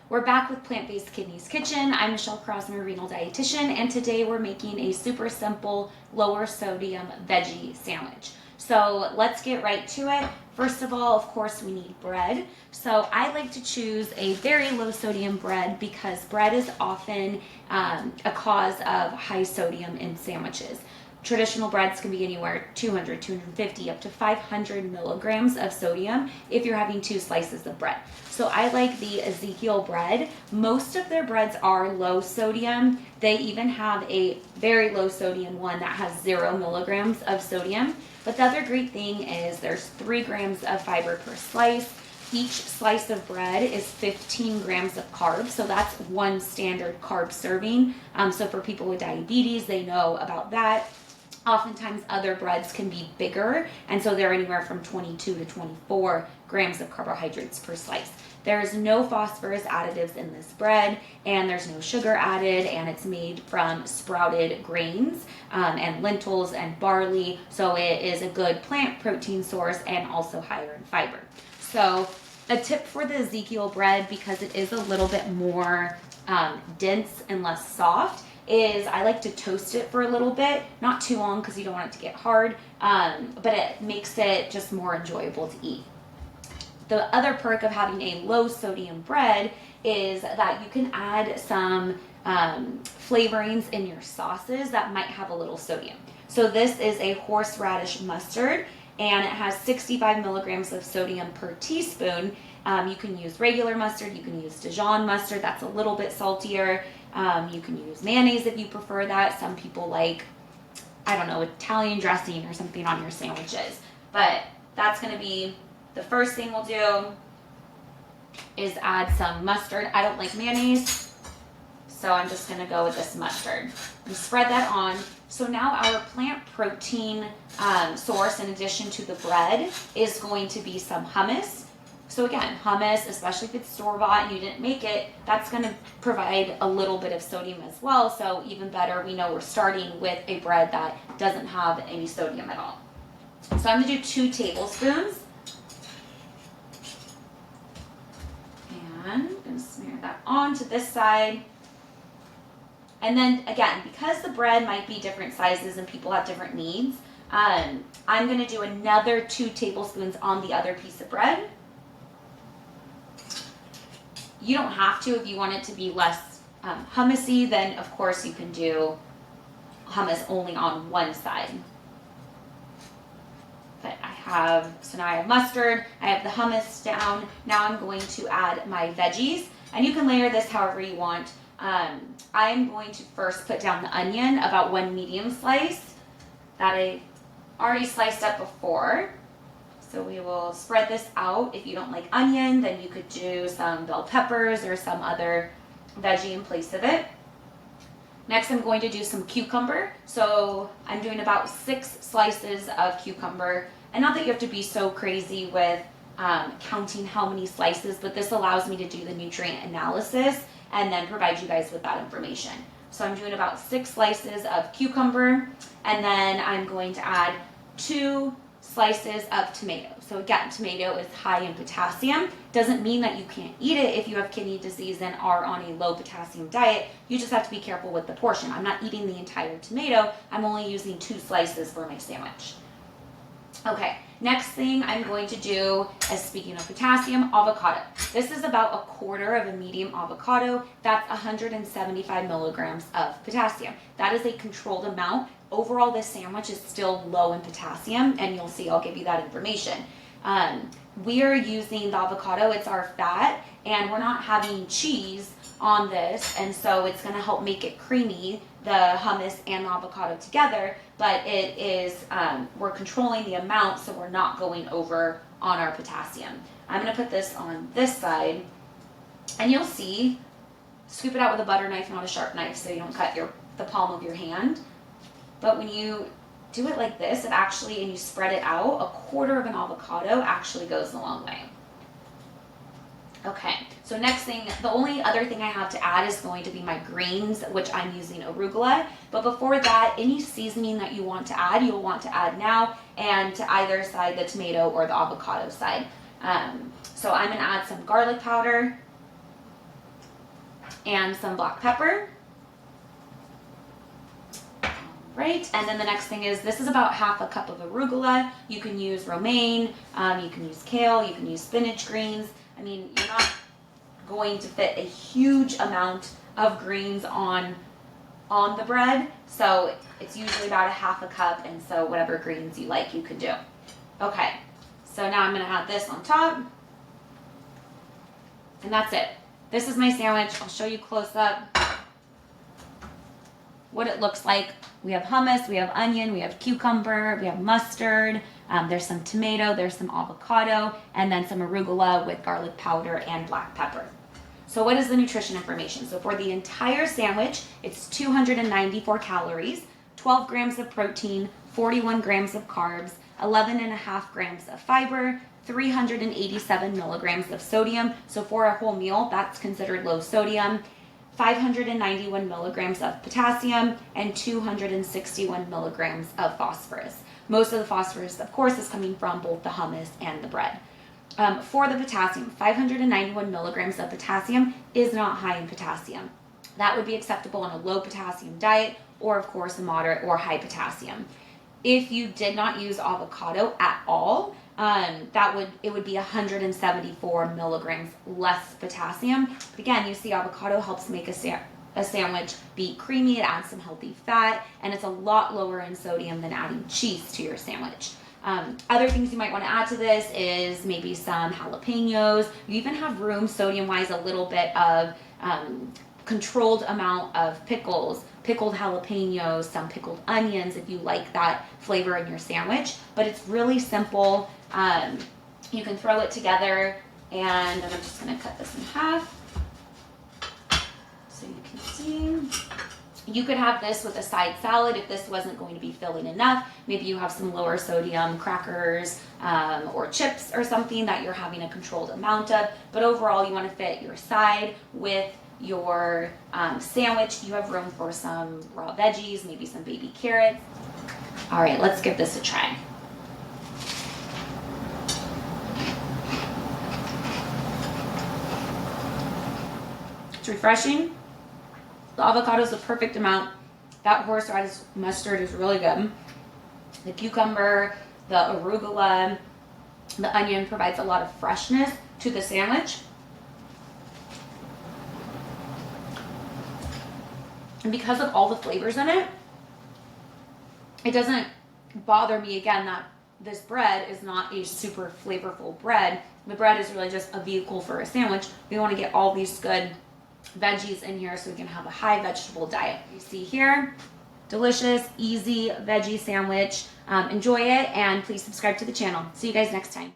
We're back with Plant-Based Kidneys Kitchen. I'm Michelle Crosner, renal dietitian, and today we're making a super simple, lower sodium veggie sandwich. So let's get right to it. First of all, of course, we need bread. So I like to choose a very low sodium bread because bread is often a cause of high sodium in sandwiches. Traditional breads can be anywhere 200, 250, up to 500 milligrams of sodium if you're having 2 slices of bread. So I like the Ezekiel bread. Most of their breads are low sodium. They even have a very low sodium one that has 0 milligrams of sodium. But the other great thing is there's 3 grams of fiber per slice. Each slice of bread is 15 grams of carbs, so that's one standard carb serving. So for people with diabetes, they know about that. Oftentimes other breads can be bigger, and so they're anywhere from 22 to 24 grams of carbohydrates per slice. There's no phosphorus additives in this bread, and there's no sugar added, and it's made from sprouted grains and lentils and barley, so it is a good plant protein source and also higher in fiber. So a tip for the Ezekiel bread, because it is a little bit more dense and less soft, is I like to toast it for a little bit, not too long because you don't want it to get hard, but it makes it just more enjoyable to eat. The other perk of having a low sodium bread is that you can add some flavorings in your sauces that might have a little sodium. So this is a horseradish mustard, and it has 65 milligrams of sodium per teaspoon. You can use regular mustard, you can use Dijon mustard, that's a little bit saltier. You can use mayonnaise if you prefer that. Some people like, I don't know, Italian dressing or something on your sandwiches. But that's going to be the first thing we'll do is add some mustard. I don't like mayonnaise, so I'm just going to go with this mustard. And spread that on. So now our plant protein source, in addition to the bread, is going to be some hummus. So again, hummus, especially if it's store-bought and you didn't make it, that's going to provide a little bit of sodium as well. So even better, we know we're starting with a bread that doesn't have any sodium at all. So I'm going to do 2 tablespoons. And I'm going to smear that onto this side. And then again, because the bread might be different sizes and people have different needs, I'm going to do another 2 tablespoons on the other piece of bread. You don't have to. If you want it to be less hummusy, then of course you can do hummus only on one side. But so now I have mustard, I have the hummus down. Now I'm going to add my veggies, and you can layer this however you want. I'm going to first put down the onion, about 1 medium slice that I already sliced up before. So we will spread this out. If you don't like onion, then you could do some bell peppers or some other veggie in place of it. Next, I'm going to do some cucumber. So I'm doing about 6 slices of cucumber. And not that you have to be so crazy with counting how many slices, but this allows me to do the nutrient analysis and then provide you guys with that information. So I'm doing about 6 slices of cucumber, and then I'm going to add 2 slices of tomato. So again, tomato is high in potassium. Doesn't mean that you can't eat it if you have kidney disease and are on a low potassium diet. You just have to be careful with the portion. I'm not eating the entire tomato. I'm only using 2 slices for my sandwich. Okay, next thing I'm going to do is, speaking of potassium, avocado. This is about 1/4 of a medium avocado. That's 175 milligrams of potassium. That is a controlled amount. Overall, this sandwich is still low in potassium, and you'll see I'll give you that information. We are using the avocado, it's our fat, and we're not having cheese on this, and so it's going to help make it creamy, the hummus and the avocado together, but it is, we're controlling the amount so we're not going over on our potassium. I'm going to put this on this side, and you'll see, scoop it out with a butter knife, not a sharp knife, so you don't cut the palm of your hand. But when you do it like this, it actually, and you spread it out, 1/4 of an avocado actually goes a long way. Okay, so next thing, the only other thing I have to add is going to be my greens, which I'm using arugula. But before that, any seasoning that you want to add, you'll want to add now, and to either side, the tomato or the avocado side. So I'm going to add some garlic powder. and some black pepper. Right, and then the next thing is, this is about half a cup of arugula. You can use romaine, you can use kale, you can use spinach greens. I mean, you're not going to fit a huge amount of greens on the bread, so it's usually about a half a cup, and so whatever greens you like, you can do. Okay, so now I'm gonna add this on top, and that's it. This is my sandwich. I'll show you close up what it looks like. We have hummus, we have onion, we have cucumber, we have mustard, there's some tomato, there's some avocado, and then some arugula with garlic powder and black pepper. So what is the nutrition information? So for the entire sandwich, it's 294 calories, 12 grams of protein, 41 grams of carbs, 11.5 grams of fiber, 387 milligrams of sodium. So for a whole meal, that's considered low sodium. 591 milligrams of potassium, and 261 milligrams of phosphorus. Most of the phosphorus, of course, is coming from both the hummus and the bread. For the potassium, 591 milligrams of potassium is not high in potassium. That would be acceptable on a low potassium diet, or of course a moderate or high potassium. If you did not use avocado at all, it would be 174 milligrams less potassium. But again, you see, avocado helps make a sandwich be creamy. It adds some healthy fat, and it's a lot lower in sodium than adding cheese to your sandwich. Other things you might want to add to this is maybe some jalapenos. You even have room, sodium-wise, a little bit of controlled amount of pickles, pickled jalapenos, some pickled onions if you like that flavor in your sandwich. But it's really simple. You can throw it together, and I'm just going to cut this in half so you can see. You could have this with a side salad if this wasn't going to be filling enough. Maybe you have some lower sodium crackers or chips or something that you're having a controlled amount of. But overall, you want to fit your side with your sandwich. You have room for some raw veggies, maybe some baby carrots. All right, let's give this a try. It's refreshing. The avocado is the perfect amount. That horseradish mustard is really good. The cucumber, the arugula, the onion provides a lot of freshness to the sandwich. And because of all the flavors in it, it doesn't bother me again that this bread is not a super flavorful bread. The bread is really just a vehicle for a sandwich. We want to get all these good veggies in here so we can have a high vegetable diet. You see here, delicious, easy veggie sandwich. Enjoy it, and please subscribe to the channel. See you guys next time.